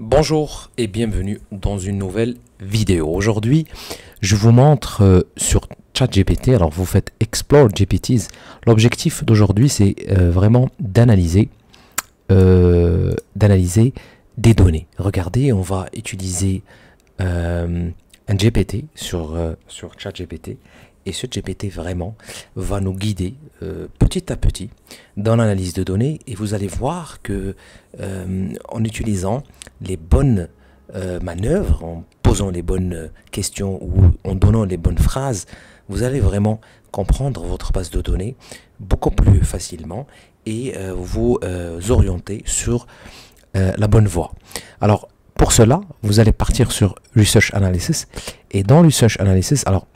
Bonjour et bienvenue dans une nouvelle vidéo. Aujourd'hui, je vous montre sur ChatGPT. Alors, vous faites Explore GPTs. L'objectif d'aujourd'hui, c'est vraiment d'analyser des données. Regardez, on va utiliser un GPT sur ChatGPT. Et ce GPT vraiment va nous guider petit à petit dans l'analyse de données. Et vous allez voir que en utilisant les bonnes manœuvres, en posant les bonnes questions ou en donnant les bonnes phrases, vous allez vraiment comprendre votre base de données beaucoup plus facilement et vous orienter sur la bonne voie. Alors, pour cela, vous allez partir sur Research Analysis. Et dans Research Analysis, alors,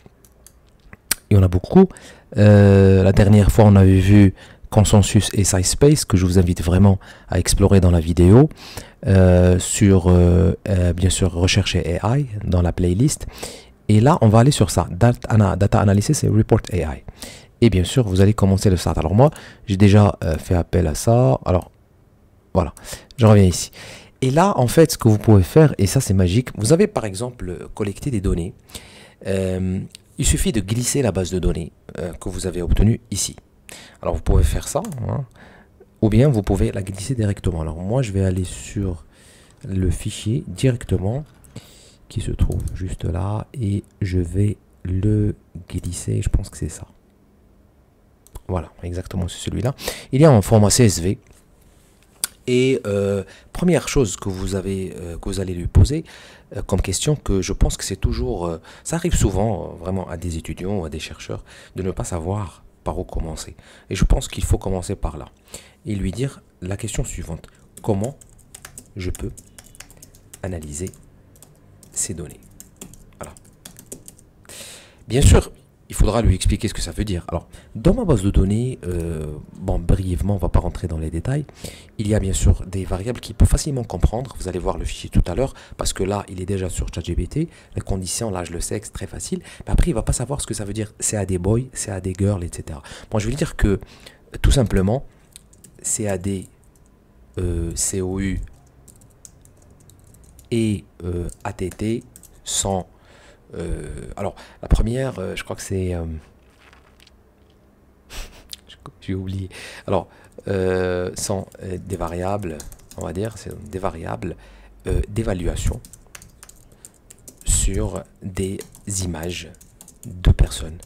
il y en a beaucoup. La dernière fois, on avait vu Consensus et SciSpace, que je vous invite vraiment à explorer dans la vidéo, sur, bien sûr, Recherche et AI, dans la playlist. Et là, on va aller sur ça, Data Analysis et Report AI. Et bien sûr, vous allez commencer le start. Alors moi, j'ai déjà fait appel à ça. Alors, voilà, je reviens ici. Et là, en fait, ce que vous pouvez faire, et ça c'est magique, vous avez par exemple collecté des données. Il suffit de glisser la base de données que vous avez obtenue ici. Alors vous pouvez faire ça, hein, ou bien vous pouvez la glisser directement. Alors moi je vais aller sur le fichier directement qui se trouve juste là et je vais le glisser, je pense que c'est ça. Voilà, exactement, c'est celui-là. Il est en format CSV. Et première chose que vous allez lui poser comme question, que je pense que c'est toujours, ça arrive souvent vraiment à des étudiants ou à des chercheurs de ne pas savoir par où commencer. Et je pense qu'il faut commencer par là et lui dire la question suivante: comment je peux analyser ces données? Voilà. Bien sûr, il faudra lui expliquer ce que ça veut dire. Alors, dans ma base de données, bon, brièvement, on ne va pas rentrer dans les détails. Il y a bien sûr des variables qu'il peut facilement comprendre. Vous allez voir le fichier tout à l'heure, parce que là, il est déjà sur ChatGPT. Les conditions, là, je le sais, c'est très facile. Mais après, il ne va pas savoir ce que ça veut dire. C'est à des boys, c'est à des girls, etc. Moi, je vais lui dire que, tout simplement, CAD, COU et ATT sont... alors, la première, je crois que c'est... j'ai oublié. Alors, sont des variables, on va dire, c'est des variables d'évaluation sur des images de personnes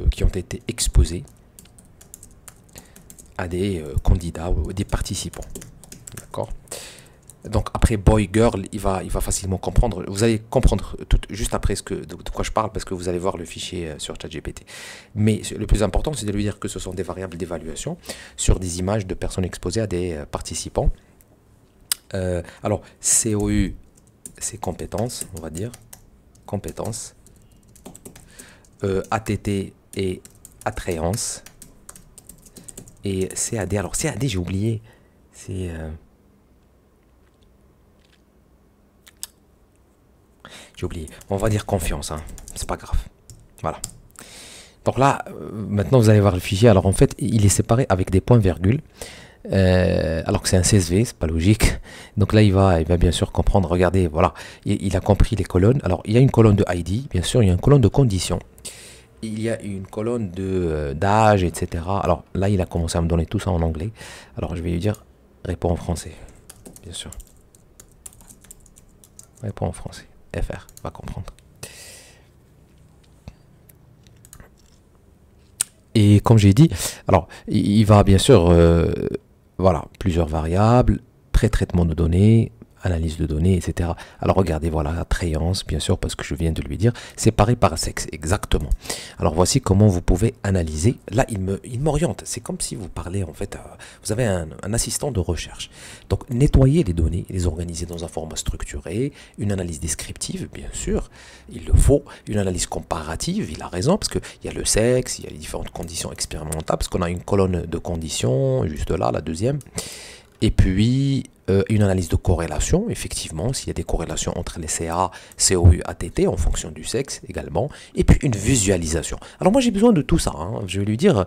qui ont été exposées à des candidats ou des participants. D'accord? Donc après boy girl, il va facilement comprendre. Vous allez comprendre juste après de quoi je parle, parce que vous allez voir le fichier sur ChatGPT. Mais le plus important, c'est de lui dire que ce sont des variables d'évaluation sur des images de personnes exposées à des participants. Alors COU, c'est compétences, on va dire, compétences. ATT et attrayance. Et CAD, alors CAD, j'ai oublié, c'est... j'ai oublié. On va dire confiance, hein. C'est pas grave. Voilà. Donc là, maintenant vous allez voir le fichier. Alors en fait, il est séparé avec des points-virgules. Alors que c'est un CSV, c'est pas logique. Donc là, il va bien sûr comprendre. Regardez, voilà, il a compris les colonnes. Alors il y a une colonne de ID, bien sûr, il y a une colonne de conditions. Il y a une colonne de d'âge, etc. Alors là, il a commencé à me donner tout ça en anglais. Alors je vais lui dire, réponds en français, bien sûr. Réponds en français. FR va comprendre. Et comme j'ai dit, alors il va bien sûr, voilà, plusieurs variables, pré-traitement de données, analyse de données, etc. Alors regardez, voilà, attrayance, bien sûr, parce que je viens de lui dire, séparé par sexe, exactement. Alors voici comment vous pouvez analyser. Là, il m'oriente. C'est comme si vous parlez, en fait, vous avez un assistant de recherche. Donc, nettoyer les données, les organiser dans un format structuré, une analyse descriptive, bien sûr, il le faut, une analyse comparative, il a raison, parce qu'il y a le sexe, il y a les différentes conditions expérimentales, parce qu'on a une colonne de conditions, juste là, la deuxième. Et puis, une analyse de corrélation, effectivement, s'il y a des corrélations entre les CA, COU, ATT en fonction du sexe également. Et puis, une visualisation. Alors, moi, j'ai besoin de tout ça. Hein. Je vais lui dire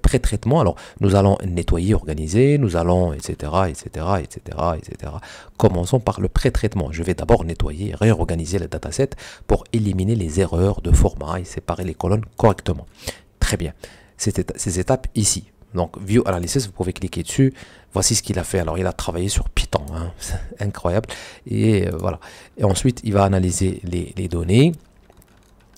pré-traitement. Alors, nous allons nettoyer, organiser, nous allons, etc., etc., etc., etc. Commençons par le pré-traitement. Je vais d'abord nettoyer, réorganiser le dataset pour éliminer les erreurs de format et séparer les colonnes correctement. Très bien. Ces étapes ici. Donc, View Analysis, vous pouvez cliquer dessus. Voici ce qu'il a fait. Alors, il a travaillé sur Python. Hein. C'est incroyable. Et voilà. Et ensuite, il va analyser les données.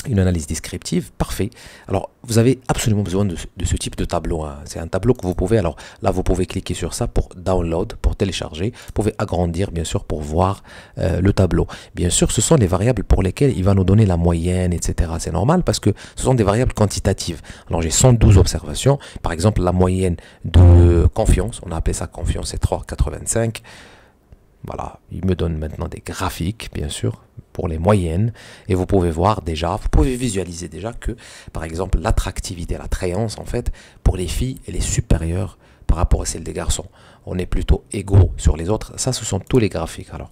Une analyse descriptive, parfait. Alors, vous avez absolument besoin de ce type de tableau. Hein. C'est un tableau que vous pouvez, alors là, vous pouvez cliquer sur ça pour download, pour télécharger. Vous pouvez agrandir, bien sûr, pour voir le tableau. Bien sûr, ce sont les variables pour lesquelles il va nous donner la moyenne, etc. C'est normal parce que ce sont des variables quantitatives. Alors, j'ai 112 observations. Par exemple, la moyenne de confiance, on a appelé ça confiance, c'est 3,85. Voilà, il me donne maintenant des graphiques, bien sûr, pour les moyennes. Et vous pouvez voir déjà, vous pouvez visualiser déjà que, par exemple, l'attractivité, l'attrayance, en fait, pour les filles, elle est supérieure par rapport à celle des garçons. On est plutôt égaux sur les autres. Ça, ce sont tous les graphiques. Alors,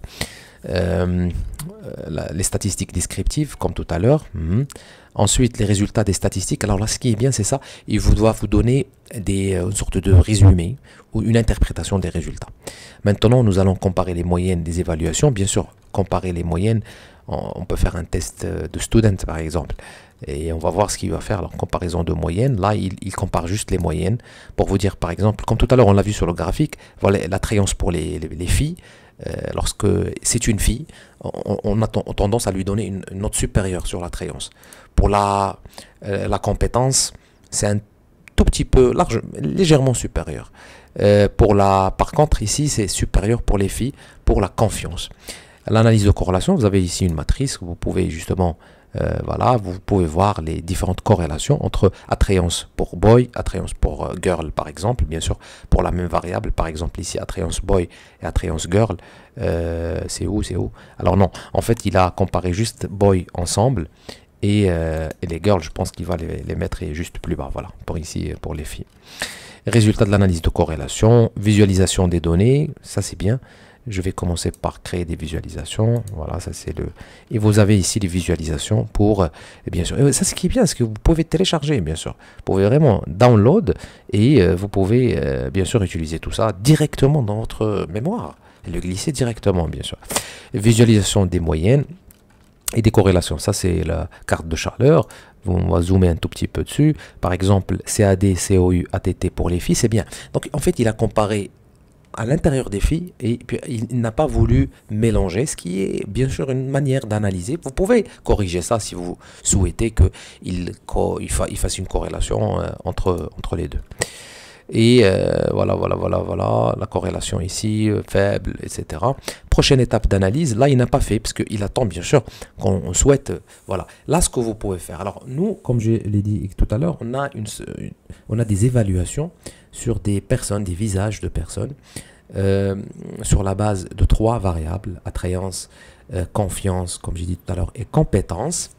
les statistiques descriptives, comme tout à l'heure. Ensuite, les résultats des statistiques. Alors là, ce qui est bien, c'est ça. Il doit vous donner une sorte de résumé ou une interprétation des résultats. Maintenant, nous allons comparer les moyennes des évaluations. Bien sûr, comparer les moyennes, on peut faire un test de student, par exemple. Et on va voir ce qu'il va faire. Alors, comparaison de moyennes. Là, il compare juste les moyennes pour vous dire, par exemple, comme tout à l'heure, on l'a vu sur le graphique, voilà l'attrayance pour les filles. Lorsque c'est une fille, on a tendance à lui donner une note supérieure sur l'attrayance. Pour la compétence, c'est un tout petit peu, légèrement supérieur. Par contre, ici, c'est supérieur pour les filles, pour la confiance. L'analyse de corrélation, vous avez ici une matrice, vous pouvez justement, voilà, vous pouvez voir les différentes corrélations entre attrayance pour boy, attrayance pour girl, par exemple, bien sûr, pour la même variable, par exemple ici, attrayance boy et attrayance girl, c'est où? Alors non, en fait, il a comparé juste boy ensemble, et les girls, je pense qu'il va les mettre juste plus bas, voilà, pour ici, pour les filles. Résultat de l'analyse de corrélation, visualisation des données, ça c'est bien. Je vais commencer par créer des visualisations. Voilà, ça c'est le... Et vous avez ici les visualisations pour... bien sûr, ça ce qui est bien, c'est que vous pouvez télécharger, bien sûr. Vous pouvez vraiment download et vous pouvez, bien sûr, utiliser tout ça directement dans votre mémoire. Et le glisser directement, bien sûr. Visualisation des moyennes et des corrélations. Ça, c'est la carte de chaleur. On va zoomer un tout petit peu dessus. Par exemple, CAD, COU, ATT pour les filles, c'est bien. Donc, en fait, il a comparé à l'intérieur des filles et puis il n'a pas voulu mélanger, ce qui est bien sûr une manière d'analyser. Vous pouvez corriger ça si vous souhaitez qu'il fasse une corrélation entre les deux. Et voilà, la corrélation ici, faible, etc. Prochaine étape d'analyse, là il n'a pas fait, parce qu'il attend bien sûr qu'on souhaite, voilà. Là ce que vous pouvez faire, alors nous, comme je l'ai dit tout à l'heure, on a des évaluations sur des personnes, des visages de personnes, sur la base de 3 variables, attrayance, confiance, comme j'ai dit tout à l'heure, et compétence.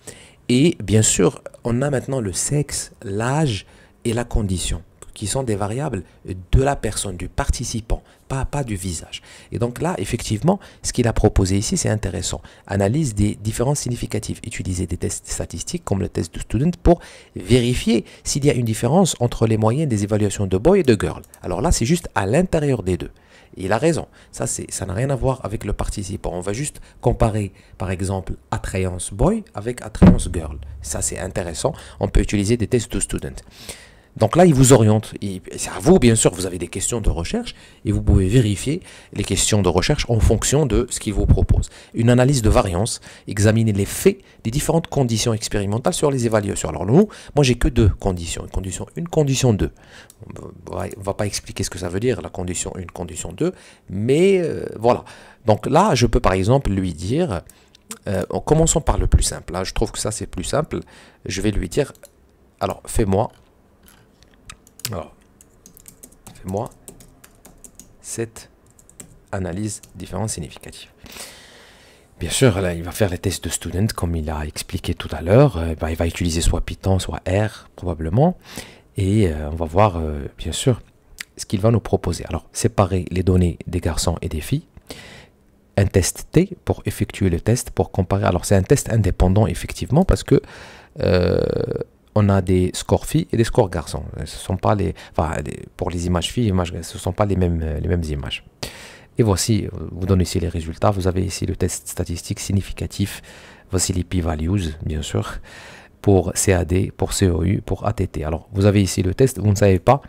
Et bien sûr, on a maintenant le sexe, l'âge et la condition, qui sont des variables de la personne, du participant, pas du visage. Et donc là, effectivement, ce qu'il a proposé ici, c'est intéressant. Analyse des différences significatives. Utiliser des tests statistiques comme le test de student pour vérifier s'il y a une différence entre les moyennes des évaluations de boy et de girl. Alors là, c'est juste à l'intérieur des deux. Et il a raison. Ça n'a rien à voir avec le participant. On va juste comparer, par exemple, attrayance boy avec attrayance girl. Ça, c'est intéressant. On peut utiliser des tests de student. Donc là, il vous oriente. C'est à vous, bien sûr, vous avez des questions de recherche et vous pouvez vérifier les questions de recherche en fonction de ce qu'il vous propose. Une analyse de variance, examiner les faits des différentes conditions expérimentales sur les évaluations. Alors moi, j'ai que 2 conditions. Une condition 1, condition 2. On ne va pas expliquer ce que ça veut dire, la condition 1, condition 2, mais voilà. Donc là, je peux par exemple lui dire, en commençant par le plus simple. Là, je trouve que ça, c'est plus simple. Je vais lui dire, alors, fais-moi cette analyse différence significative. Bien sûr, là, il va faire les tests de student comme il a expliqué tout à l'heure. Il va utiliser soit Python, soit R probablement. Et on va voir, bien sûr, ce qu'il va nous proposer. Alors, séparer les données des garçons et des filles. Un test T pour effectuer le test, pour comparer. Alors, c'est un test indépendant, effectivement, parce que on a des scores filles et des scores garçons. Ce sont pas pour les images filles, ce ne sont pas les mêmes images. Et voici, vous donne ici les résultats. Vous avez ici le test statistique significatif. Voici les p-values, bien sûr, pour CAD, pour COU, pour ATT. Alors, vous avez ici le test. Vous ne savez pas,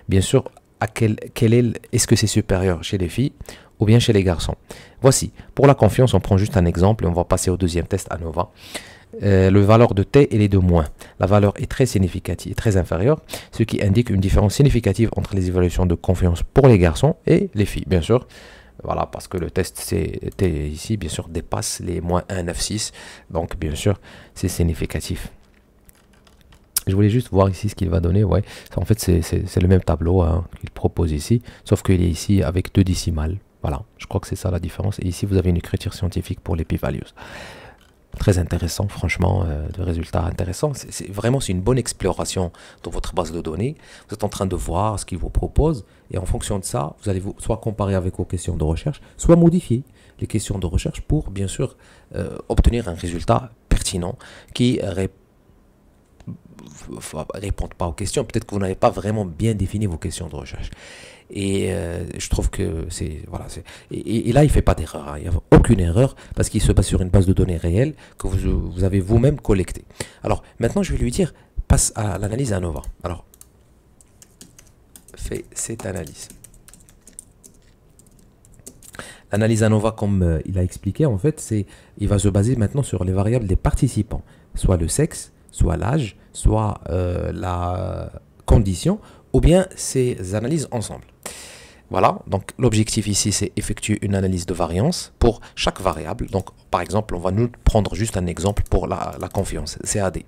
bien sûr, est-ce que c'est supérieur chez les filles ou bien chez les garçons. Voici, pour la confiance, on prend juste un exemple et on va passer au deuxième test ANOVA. Le valeur de T, elle est de moins. La valeur est très significative, très inférieure, ce qui indique une différence significative entre les évaluations de confiance pour les garçons et les filles, bien sûr. Voilà, parce que le test T ici, bien sûr, dépasse les moins 1,96. Donc, bien sûr, c'est significatif. Je voulais juste voir ici ce qu'il va donner. Ouais, en fait, c'est le même tableau hein, qu'il propose ici, sauf qu'il est ici avec 2 décimales. Voilà, je crois que c'est ça la différence. Et ici, vous avez une écriture scientifique pour les p-values. Très intéressant, franchement, de résultats intéressants. C'est une bonne exploration dans votre base de données. Vous êtes en train de voir ce qu'il vous propose et en fonction de ça, vous allez soit comparer avec vos questions de recherche, soit modifier les questions de recherche pour, bien sûr, obtenir un résultat pertinent qui répond pas aux questions. Peut-être que vous n'avez pas vraiment bien défini vos questions de recherche. Et je trouve que et là il fait pas d'erreur, hein. Il n'y a aucune erreur parce qu'il se base sur une base de données réelle que vous avez vous-même collectée. Alors maintenant je vais lui dire passe à l'analyse ANOVA. Alors fais cette analyse. L'analyse ANOVA, comme il a expliqué, en fait, il va se baser maintenant sur les variables des participants, soit le sexe, soit l'âge, soit la condition, ou bien ces analyses ensemble. Voilà, donc l'objectif ici, c'est effectuer une analyse de variance pour chaque variable. Donc, par exemple, on va nous prendre juste un exemple pour la confiance, CAD.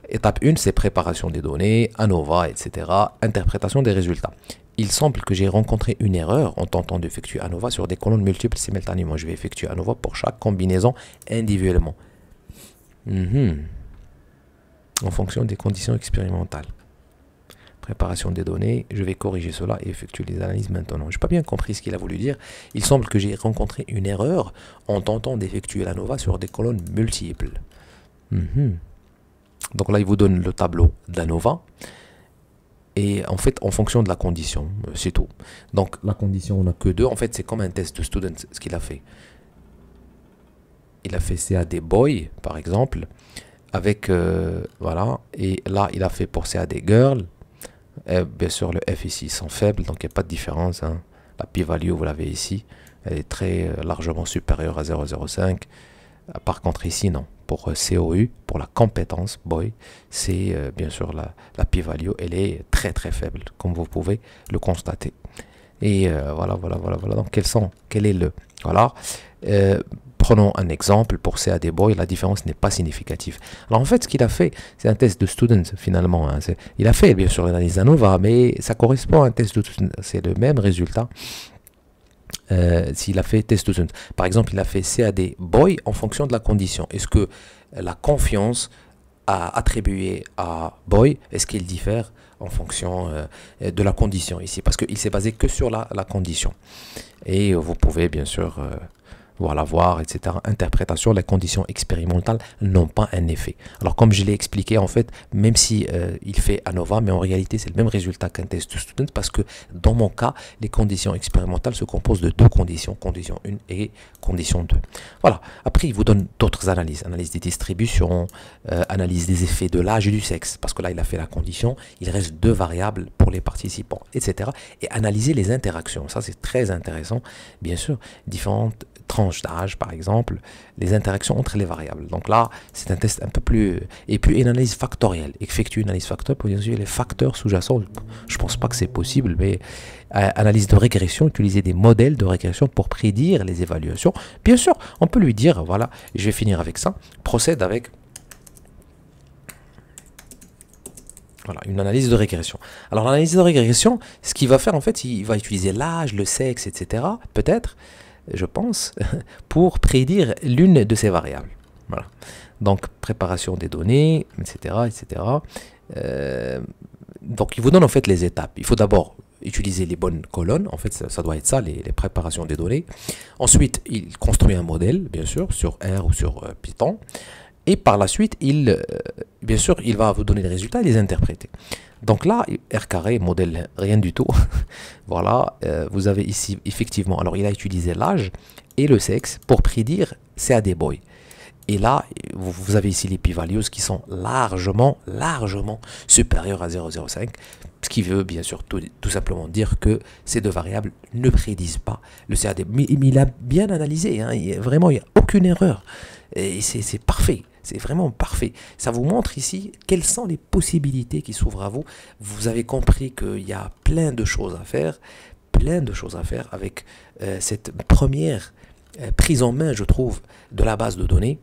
Étape 1, c'est préparation des données, ANOVA, etc., interprétation des résultats. Il semble que j'ai rencontré une erreur en tentant d'effectuer ANOVA sur des colonnes multiples simultanément. Je vais effectuer ANOVA pour chaque combinaison individuellement. En fonction des conditions expérimentales. Préparation des données, je vais corriger cela et effectuer les analyses maintenant. Je n'ai pas bien compris ce qu'il a voulu dire. Il semble que j'ai rencontré une erreur en tentant d'effectuer l'ANOVA sur des colonnes multiples. Donc là, il vous donne le tableau d'ANOVA. Et en fait, en fonction de la condition, c'est tout. Donc la condition, on n'a que 2. En fait, c'est comme un test de student, ce qu'il a fait. Il a fait CAD Boy, par exemple, avec, voilà. Et là, il a fait pour CAD Girl. Bien sûr, le F ici sont faibles, donc il n'y a pas de différence. Hein. La p-value, vous l'avez ici, elle est très largement supérieure à 0,05. Par contre, ici, non. Pour COU, pour la compétence Boy, c'est bien sûr la p-value, elle est très très faible, comme vous pouvez le constater. Et voilà. Donc, quel est le... Voilà. Prenons un exemple pour CAD Boy, la différence n'est pas significative. Alors en fait, ce qu'il a fait, c'est un test de student finalement. Hein. Il a fait bien sûr l'analyse ANOVA, mais ça correspond à un test de student. C'est le même résultat s'il a fait test de student. Par exemple, il a fait CAD Boy en fonction de la condition. Est-ce que la confiance attribuée à Boy, est-ce qu'il diffère en fonction de la condition ici? Parce qu'il s'est basé que sur la condition. Et vous pouvez bien sûr... voilà, voir, etc. Interprétation, les conditions expérimentales n'ont pas un effet. Alors, comme je l'ai expliqué, en fait, même si il fait ANOVA, mais en réalité, c'est le même résultat qu'un test de student parce que dans mon cas, les conditions expérimentales se composent de 2 conditions, condition 1 et condition 2. Voilà. Après, il vous donne d'autres analyses. Analyse des distributions, analyse des effets de l'âge et du sexe, parce que là, il a fait la condition. Il reste 2 variables pour les participants, etc. Et analyser les interactions. Ça, c'est très intéressant. Bien sûr, différentes tranches d'âge, par exemple, les interactions entre les variables. Donc là, c'est un test un peu plus... Et puis, une analyse factorielle. Effectuer une analyse factorielle pour identifier les facteurs sous-jacents. Je ne pense pas que c'est possible, mais analyse de régression, utiliser des modèles de régression pour prédire les évaluations. Bien sûr, on peut lui dire, voilà, je vais finir avec ça, procède avec... Voilà, une analyse de régression. Alors, l'analyse de régression, ce qu'il va faire, en fait, il va utiliser l'âge, le sexe, etc., peut-être, je pense, pour prédire l'une de ces variables. Voilà. Donc, préparation des données, etc., etc. Donc, il vous donne en fait les étapes. Il faut d'abord utiliser les bonnes colonnes. En fait, ça doit être ça, les préparations des données. Ensuite, il construit un modèle, bien sûr, sur R ou sur Python. Et par la suite, bien sûr, il va vous donner les résultats et les interpréter. Donc là, R carré, modèle, rien du tout. Voilà, vous avez ici, effectivement, alors il a utilisé l'âge et le sexe pour prédire CAD Boy. Et là, vous avez ici les p-values qui sont largement supérieurs à 0,05. Ce qui veut bien sûr tout simplement dire que ces deux variables ne prédisent pas le CAD. Mais il a bien analysé, hein, vraiment, il n'y a aucune erreur. Et c'est parfait. C'est vraiment parfait. Ça vous montre ici quelles sont les possibilités qui s'ouvrent à vous. Vous avez compris qu'il y a plein de choses à faire. Avec cette première prise en main, je trouve, de la base de données.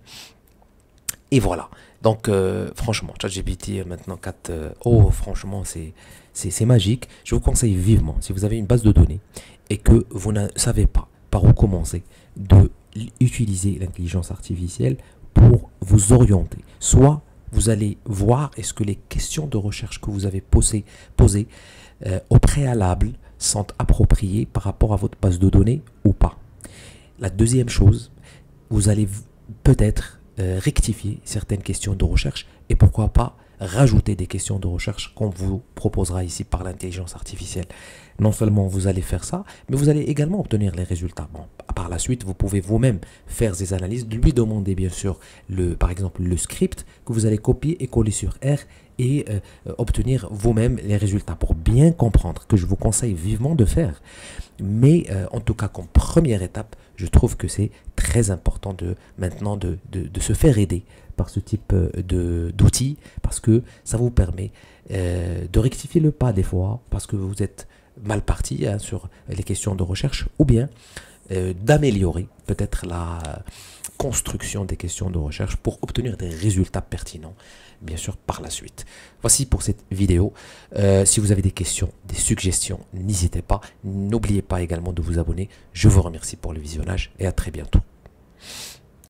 Et voilà. Donc, franchement, ChatGPT maintenant 4, franchement, c'est magique. Je vous conseille vivement, si vous avez une base de données et que vous ne savez pas par où commencer, de utiliser l'intelligence artificielle pour vous orienter. Soit vous allez voir est-ce que les questions de recherche que vous avez posées au préalable sont appropriées par rapport à votre base de données ou pas. La deuxième chose, vous allez peut-être rectifier certaines questions de recherche et pourquoi pas rajouter des questions de recherche qu'on vous proposera ici par l'intelligence artificielle. Non seulement vous allez faire ça, mais vous allez également obtenir les résultats. Bon, par la suite, vous pouvez vous-même faire des analyses, lui demander bien sûr, par exemple, le script que vous allez copier et coller sur R et obtenir vous-même les résultats pour bien comprendre, que je vous conseille vivement de faire. Mais en tout cas, comme première étape, je trouve que c'est très important maintenant de se faire aider par ce type d'outils parce que ça vous permet de rectifier le pas des fois parce que vous êtes mal parti hein, sur les questions de recherche ou bien d'améliorer peut-être la construction des questions de recherche pour obtenir des résultats pertinents, bien sûr, par la suite. Voici pour cette vidéo. Si vous avez des questions, des suggestions, n'hésitez pas. N'oubliez pas également de vous abonner. Je vous remercie pour le visionnage et à très bientôt.